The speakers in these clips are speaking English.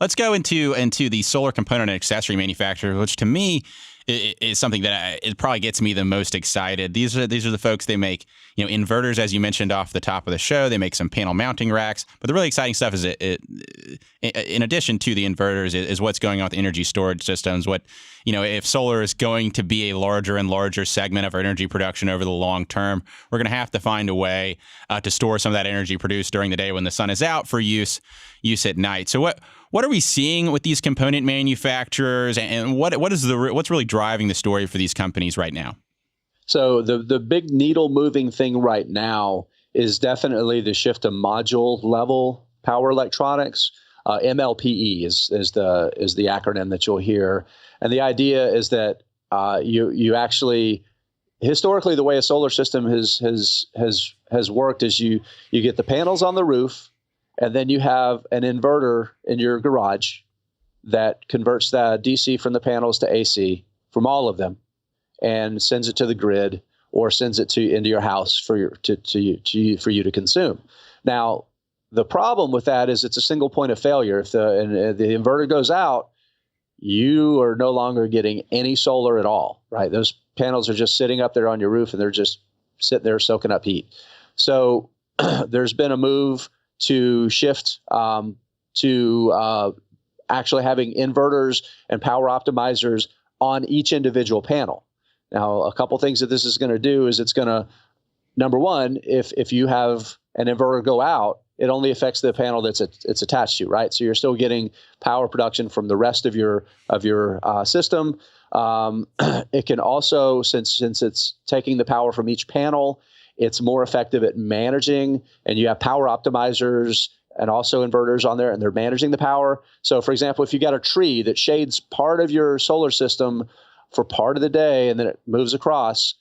let's go into the solar component and accessory manufacturer, which to me is something that it probably gets me the most excited. These are the folks. They make inverters, as you mentioned off the top of the show. They make some panel mounting racks, but the really exciting stuff is in addition to the inverters is what's going on with energy storage systems. If solar is going to be a larger and larger segment of our energy production over the long term, we're going to have to find a way to store some of that energy produced during the day when the sun is out for use at night. So what are we seeing with these component manufacturers, and what's really driving the story for these companies right now? So the big needle moving thing right now is definitely the shift to module level power electronics. MLPE is the acronym that you'll hear, and the idea is that you actually, historically, the way a solar system has worked is you get the panels on the roof, and then you have an inverter in your garage that converts the DC from the panels to AC from all of them, and sends it to the grid or sends it into your house for you to consume. Now, the problem with that is it's a single point of failure. If the inverter goes out, you are no longer getting any solar at all, right? Those panels are just sitting up there on your roof, and they're just sitting there soaking up heat. So there's been a move to shift to actually having inverters and power optimizers on each individual panel. Now, a couple things that this is going to do is it's going to, number one, if you have an inverter go out, it only affects the panel that's it's attached to, right? So you're still getting power production from the rest of your system. It can also, since it's taking the power from each panel, it's more effective at managing, and you have power optimizers and also inverters on there, and they're managing the power. So, for example, if you got a tree that shades part of your solar system for part of the day and then it moves across,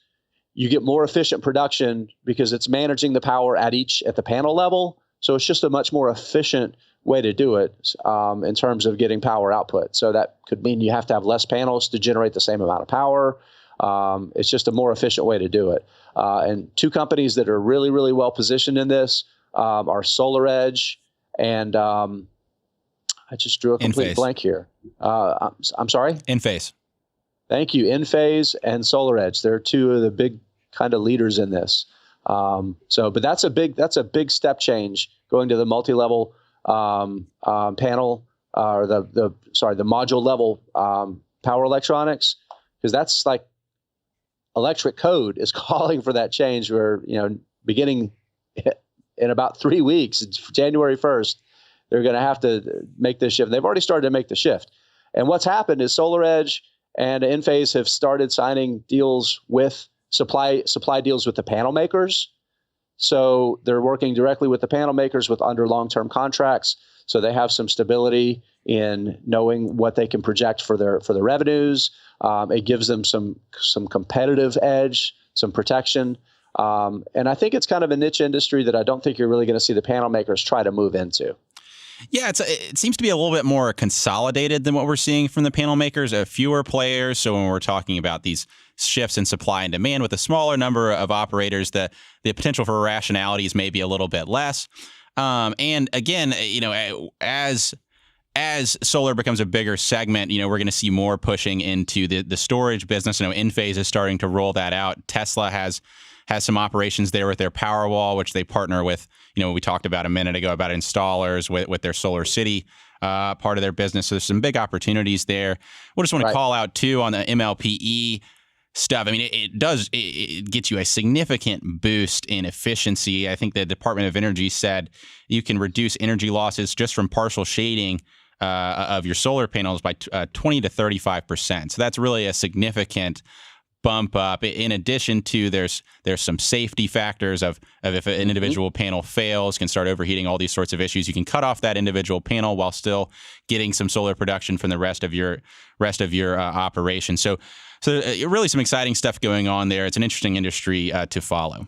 you get more efficient production because it's managing the power at the panel level. So it's just a much more efficient way to do it in terms of getting power output. So that could mean you have to have less panels to generate the same amount of power. It's just a more efficient way to do it. And two companies that are really, really well positioned in this are SolarEdge and I just drew a complete blank here. I'm sorry? Enphase. Thank you. Enphase and SolarEdge. They're two of the big kind of leaders in this. But that's a big step change going to the multi-level panel or the module level power electronics, because that's like electric code is calling for that change. Where beginning in about 3 weeks, January 1st, they're going to have to make this shift. They've already started to make the shift. And what's happened is SolarEdge and Enphase have started signing deals with supply deals with the panel makers. So they're working directly with the panel makers under long-term contracts. So they have some stability in knowing what they can project for their revenues. It gives them some competitive edge, some protection. And I think it's kind of a niche industry that I don't think you're really going to see the panel makers try to move into. Yeah, it seems to be a little bit more consolidated than what we're seeing from the panel makers. Fewer players. So when we're talking about these shifts in supply and demand with a smaller number of operators, the potential for irrationalities may be a little bit less. And again, as solar becomes a bigger segment, we're going to see more pushing into the storage business. Enphase is starting to roll that out. Tesla has some operations there with their Powerwall, which they partner with, we talked about a minute ago about installers with their Solar City part of their business. So there's some big opportunities there. We just want to call out too on the MLPE stuff. I mean, it gets you a significant boost in efficiency. I think the Department of Energy said you can reduce energy losses just from partial shading of your solar panels by 20 to 35%. So that's really a significant bump up. In addition to there's some safety factors of if an individual panel fails, can start overheating, all these sorts of issues. You can cut off that individual panel while still getting some solar production from the rest of your operation. So really some exciting stuff going on there. It's an interesting industry to follow.